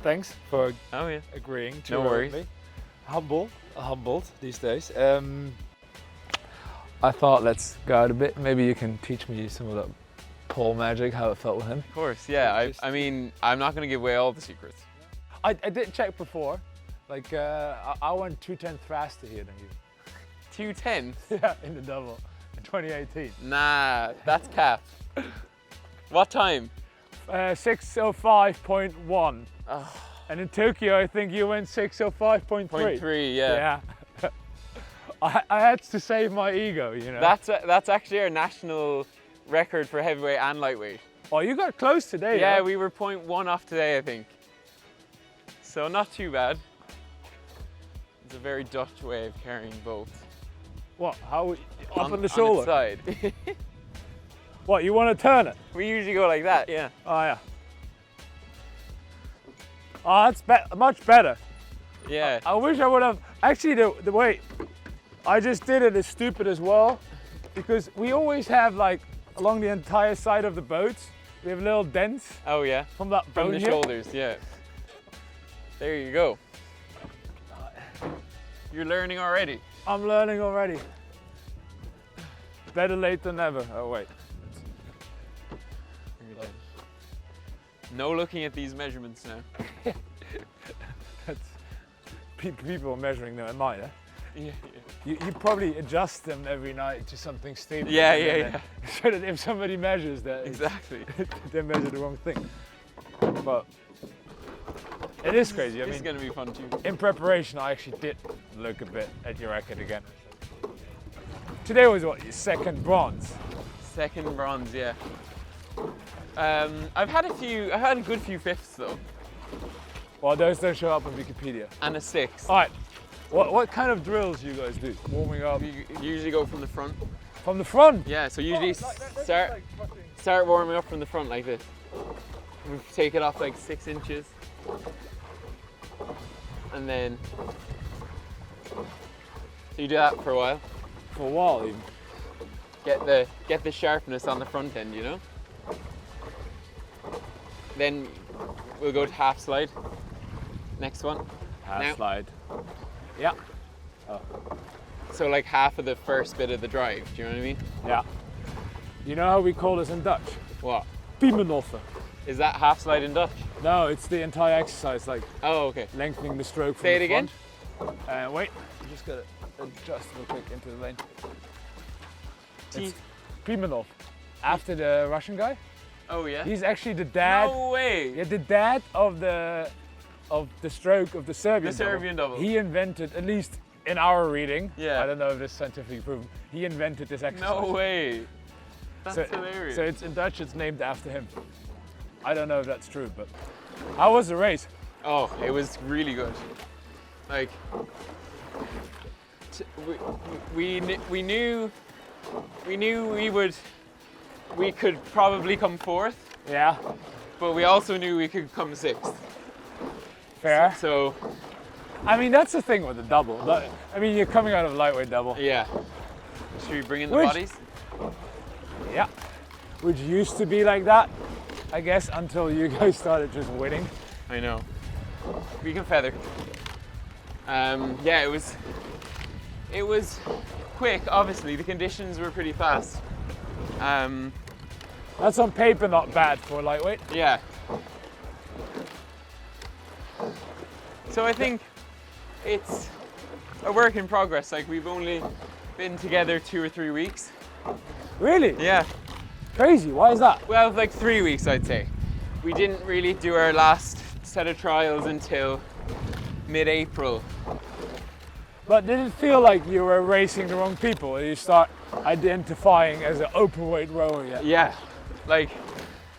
thanks for Oh, agreeing to No worries. me. Humbled these days. I thought let's go out a bit. Maybe you can teach me some of that pole magic, how it felt with him. Of course, yeah. I mean, I'm not going to give away all the secrets. I did check before. Like I went 210 faster here than you. 210? Yeah, in the double in 2018. Nah, that's cap. What time? 6:05.1. Oh. And in Tokyo, I think you went 6:05.3. 0.3, yeah. Yeah. I had to save my ego, you know. That's actually our national record for heavyweight and lightweight. Oh, you got close today. Yeah, huh? we were 0.1 off today, I think. So not too bad. It's a very Dutch way of carrying both. What? How? Up on the shoulder? On its side. What? You want to turn it? We usually go like that, yeah. Oh yeah. Oh, that's much better. Yeah. I wish I would have. Actually, the way I just did it is stupid as well, because we always have like along the entire side of the boats, we have little dents. Oh yeah. From that From bone the here. shoulders, yeah. There you go. You're learning already. I'm learning already. Better late than never. Oh wait. No looking at these measurements now. That's, people are measuring them at mine. Eh? Yeah, You probably adjust them every night to something stable. yeah. So that if somebody measures that, Exactly. they measure the wrong thing. But it is crazy. I This is mean, going to be fun too. in preparation, I actually did look a bit at your record again. Today was what, your second bronze? Second bronze, yeah. I've had a good few fifths though. Well, those don't show up on Wikipedia. And a sixth. All right. What kind of drills do you guys do? Warming up? We usually go from the front. From the front? Yeah, so usually start warming up from the front like this. We take it off like 6 inches. And then so you do that for a while. For a while even. Get the sharpness on the front end, you know? Then we'll go to half slide. Next one. Half slide. Yeah. Oh. So like half of the first bit of the drive, do you know what I mean? Yeah. You know how we call this in Dutch? What? Piemenoffer. Is that half slide in Dutch? No, it's the entire exercise, like Oh, okay. lengthening the stroke from Say it the again. front. Wait, I'm just gonna adjust real quick into the lane. It's Pimenov, after the Russian guy. Oh yeah. He's actually the dad. No way. Yeah, the dad of the stroke of the Serbian. The Serbian double. He invented, at least in our reading. Yeah. I don't know if this is scientifically proven. He invented this exercise. No way. That's So, hilarious. so it's in Dutch. It's named after him. I don't know if that's true, but how was the race? Oh, it was really good. Like, we knew we could probably come fourth, Yeah. but we also knew we could come sixth. Fair. So I mean, that's the thing with the double. I mean, you're coming out of a lightweight double. yeah. Should we bring in the Which- bodies? Yeah. Which used to be like that, I guess, until you guys started just winning. I know. We can feather. Yeah, it was quick. Obviously, the conditions were pretty fast. That's on paper not bad for a lightweight. Yeah. So I think it's a work in progress. Like, we've only been together 2 or 3 weeks. Really? Yeah. Crazy. Why is that? Well, like 3 weeks, I'd say. We didn't really do our last set of trials until mid-April. But did it feel like you were racing the wrong people? Or you start identifying as an open weight rower yet? Yeah. Like,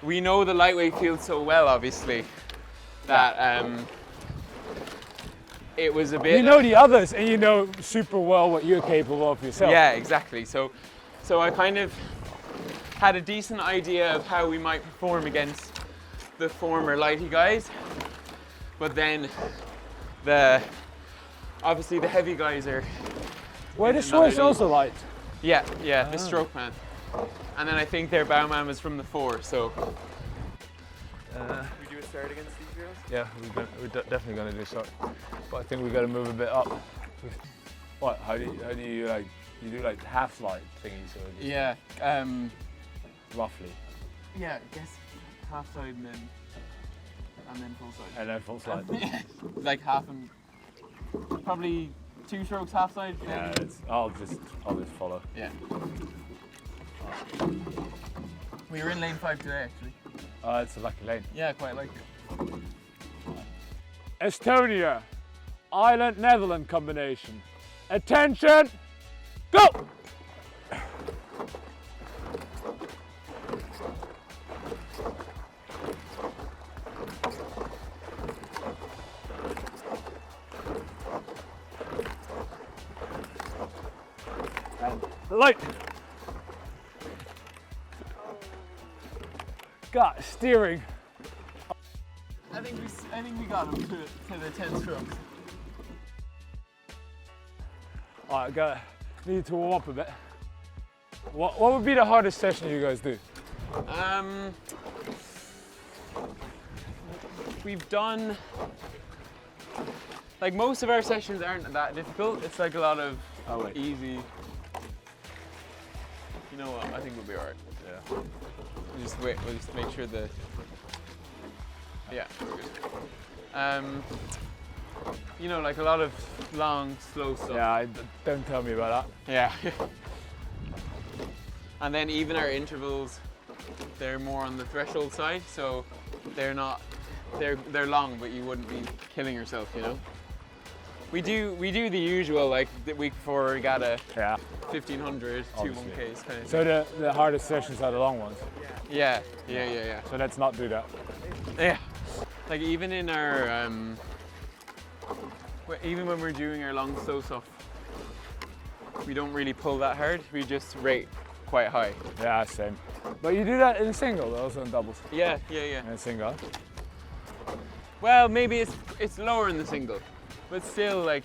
we know the lightweight field so well, obviously, that it was a bit. You know the others, and you know super well what you're capable of yourself. Yeah, exactly. So I kind of had a decent idea of how we might perform against the former lighty guys, but then obviously the heavy guys are. Were the in another Swiss also league. light? Yeah, the stroke man, and then I think their bow man was from the 4. So we do a start against these girls? Yeah, we're definitely gonna do so. But I think we gotta move a bit up. What? How do you like? You do like half slide thingies, or just Yeah. roughly, Yeah. I guess half side and then full side. and then full slide. Like half and probably 2 strokes half side. Yeah, I'll just follow. Yeah. We were in lane 5 today, actually. Oh, it's a lucky lane. Yeah, quite like it. Estonia, Ireland, Netherlands combination. Attention, go! And light. Got steering. I think we got him to the 10 strokes. Alright, need to warm up a bit. What would be the hardest session you guys do? We've done, like, most of our sessions aren't that difficult. It's like a lot of easy. You know what? I think we'll be alright. Yeah. We'll just wait. We'll just make sure that. Yeah, we're good. You know, like a lot of long, slow stuff. Yeah, don't tell me about that. Yeah. And then even our intervals, they're more on the threshold side, so they're not. They're long, but you wouldn't be killing yourself, you know. We do the usual, like the week before regatta. Yeah. 1500, 2 Obviously. 1Ks kind of. So the hardest sessions are the long ones. Yeah. So let's not do that. Yeah. Like even in our, even when we're doing our long slow stuff, we don't really pull that hard. We just rate quite high. Yeah, same. But you do that in single, also in doubles. Yeah. In single. Well, maybe it's lower in the single, but still, like,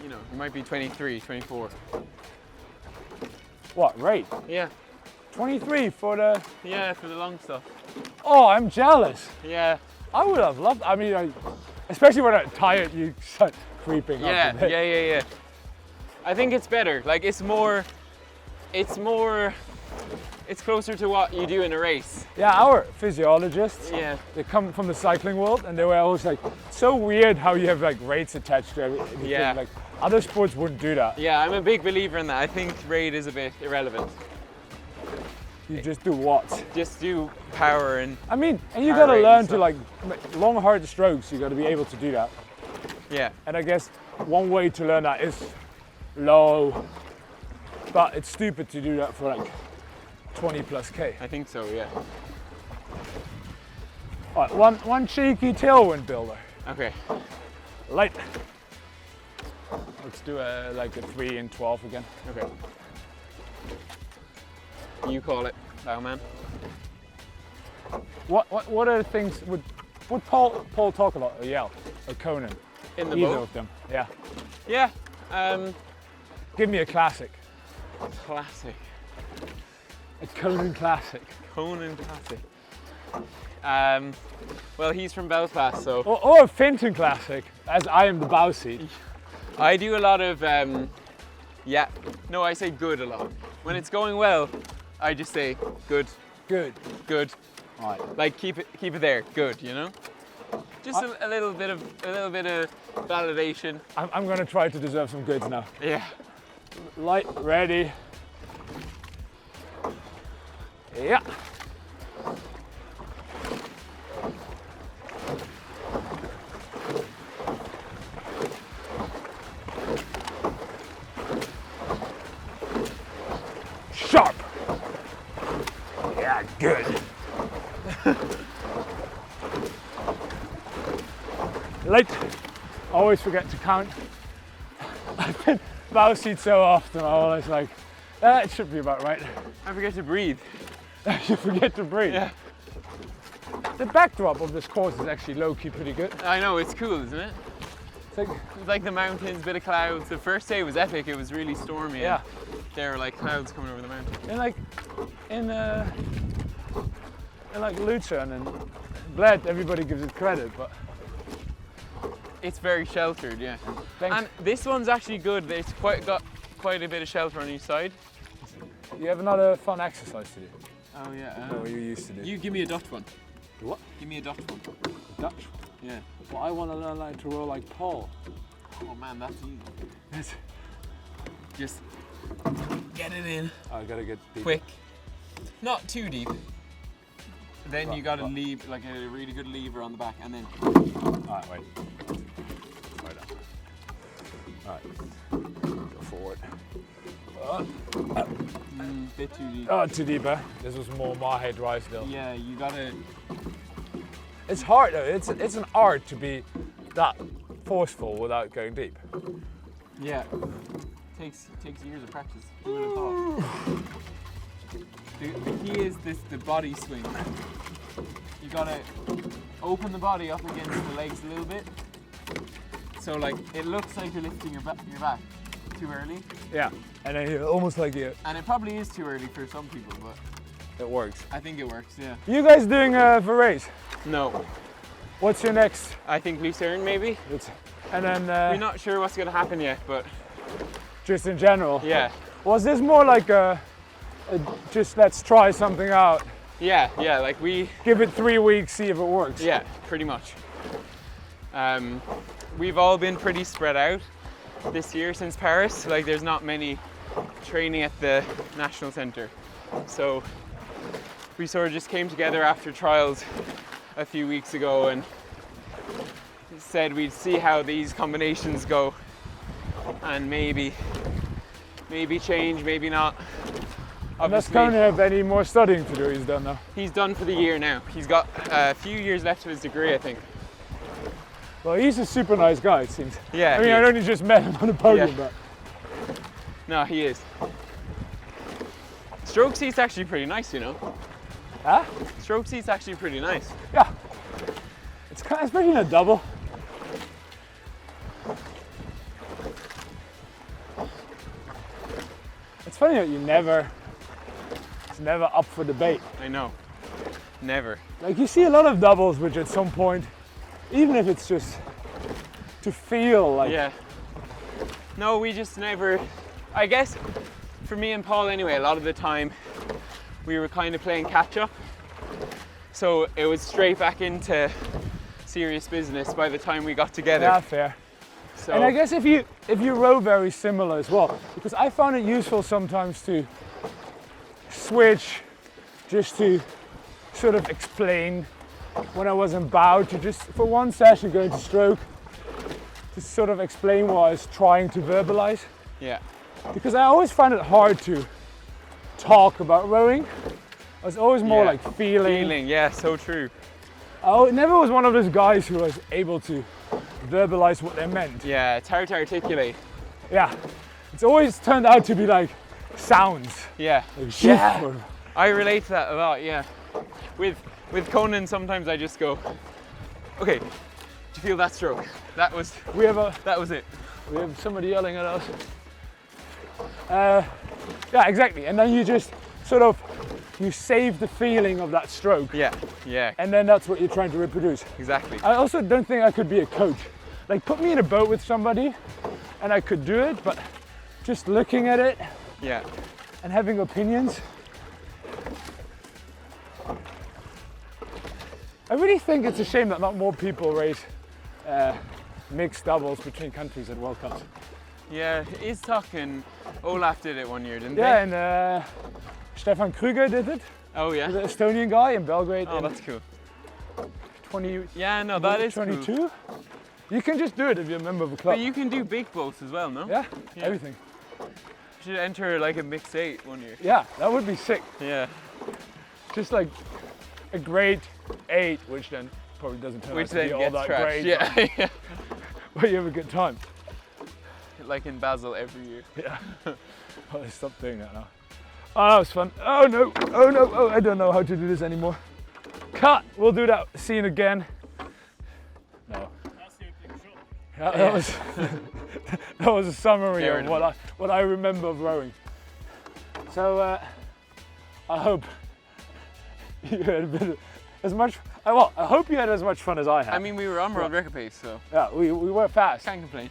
you know, it might be 23, 24. What rate? Yeah. 23 for the. Yeah, for the long stuff. Oh, I'm jealous. Yeah. I would have loved. I mean, especially when I'm tired, you start creeping up a bit. Yeah. I think it's better. Like it's closer to what you do in a race. Yeah, our physiologists, Yeah. they come from the cycling world, and they were always like, so weird how you have like rates attached to everything. Yeah. Like other sports wouldn't do that. Yeah, I'm a big believer in that. I think rate is a bit irrelevant. You just do what? Just do power and I mean, and you Power gotta rate learn and to like make long hard strokes. You gotta be able to do that. yeah. And I guess one way to learn that is low, but it's stupid to do that for like 20 plus K. I think so, yeah. All right, one cheeky tailwind builder. Okay. Light. Let's do like a 3 and 12 again. Okay. You call it, Bowman. What are the things would Paul talk about? Or Yell or Conan? In the Either boat? of them. Yeah. Yeah. Give me a classic. Classic. A Conan classic. Conan classic. Well, he's from Belfast, so Or a Fintan classic, as I am the bow seat. I do a lot of yeah. No, I say good a lot. When it's going well, I just say good, Good. good. All right. Like keep it there, good. You know. Just a little bit of validation. I'm gonna try to deserve some goods now. Yeah. Light, ready. Yeah. Sharp. Yeah, good. Light. Always forget to count. I've been bow seat so often. I'm always like, it should be about right. I forget to breathe. You forget to breathe. Yeah. The backdrop of this course is actually low-key pretty good. I know, it's cool, isn't it? It's like, It's like the mountains, bit of clouds. The first day was epic. It was really stormy. yeah. And there were like clouds coming over the mountain. And like in like Lucerne and glad everybody gives it credit, but It's very sheltered, yeah. thanks. And this one's actually good. It's got quite a bit of shelter on each side. You have another fun exercise to do. Oh yeah. What you used to do. You give me a Dutch one. What? Give me a Dutch one. Dutch? Yeah. Well, I want to learn like to roll like Paul. Oh man, that's easy. Yes. Just get it in I gotta get deep. quick. Not too deep. Then Right, you got to right. leave like a really good lever on the back, and then Alright, wait. Right up. Alright. Go forward. bit too deep. Oh, too deep, eh? This was more my head rise still. Yeah, you gotta. It's hard though. It's an art to be that forceful without going deep. Yeah. Takes years of practice. Who would have thought? The key is the body swing. You gotta open the body up against the legs a little bit. So like it looks like you're lifting your back too early. Yeah. And then you're almost like you. And it probably is too early for some people, but It works. I think it works, yeah. You guys doing for race? No. What's your next? I think Lucerne maybe. And then We're not sure what's gonna happen yet, but just in general. yeah. Was this more like a just let's try something out? Yeah, like Give it 3 weeks, see if it works. yeah, pretty much. We've all been pretty spread out this year since Paris. Like there's not many training at the National Centre. So we sort of just came together after trials a few weeks ago and said we'd see how these combinations go and maybe change, maybe not. Unless Obviously, Conan have any more studying to do, he's done now. he's done for the year now. He's got a few years left of his degree, I think. Well, he's a super nice guy, it seems. Yeah, I mean, he I is. only just met him on the podium, Yeah. but No, he is. Stroke seat's actually pretty nice, you know. huh? Stroke seat's actually pretty nice. Yeah. It's kind of, especially in a double. It's funny that it's never up for debate. I know. Never. Like you see a lot of doubles which at some point, even if it's just to feel like, Yeah. No, we just never. I guess for me and Paul anyway, a lot of the time we were kind of playing catch up. So it was straight back into serious business by the time we got together. yeah, fair. So And I guess if you row very similar as well, because I found it useful sometimes to switch just to sort of explain when I was in bow, to just for one session go into stroke, to sort of explain what I was trying to verbalize. yeah. Because I always find it hard to talk about rowing. I was always more Yeah. like feeling. Feeling, yeah, so true. I never was one of those guys who was able to verbalize what they meant. Yeah, it's hard to articulate. Yeah, it's always turned out to be like sounds. Yeah. Like, Yeah. or- I relate to that a lot, yeah. With Conan sometimes I just go, okay, do you feel that stroke? That was it. We have somebody yelling at us. Yeah, exactly. And then you just sort of you save the feeling of that stroke, Yeah, and then that's what you're trying to reproduce. exactly. I also don't think I could be a coach. Like put me in a boat with somebody, and I could do it, but just looking at it Yeah. and having opinions. I really think it's a shame that not more people race mixed doubles between countries at World Cups. Yeah, Iztok and Olaf did it one year, didn't Yeah, they? and Stefan Kruger did it, Oh yeah. the Estonian guy in Belgrade Oh, in that's cool. 20, Yeah, no, that is 22. cool. You can just do it if you're a member of a club. But you can do big boats as well, no? Yeah, Yeah. everything. You should enter like a mixed 8 one year. Yeah, that would be sick. Yeah. Just like a grade 8, which then probably doesn't turn Which out to then be all gets that trashed. great. Yeah. yeah. But you have a good time. Like in Basel every year. Yeah. Oh, stop doing that now. Oh, that was fun. Oh no, oh no, oh, I don't know how to do this anymore. Cut, we'll do that scene again. No. Yeah, that was that was a summary Fair of enough. what I remember of rowing. So I hope you had a bit of as much. Well, I hope you had as much fun as I had. I mean, we were on world record pace, so yeah, we were fast. can't complain.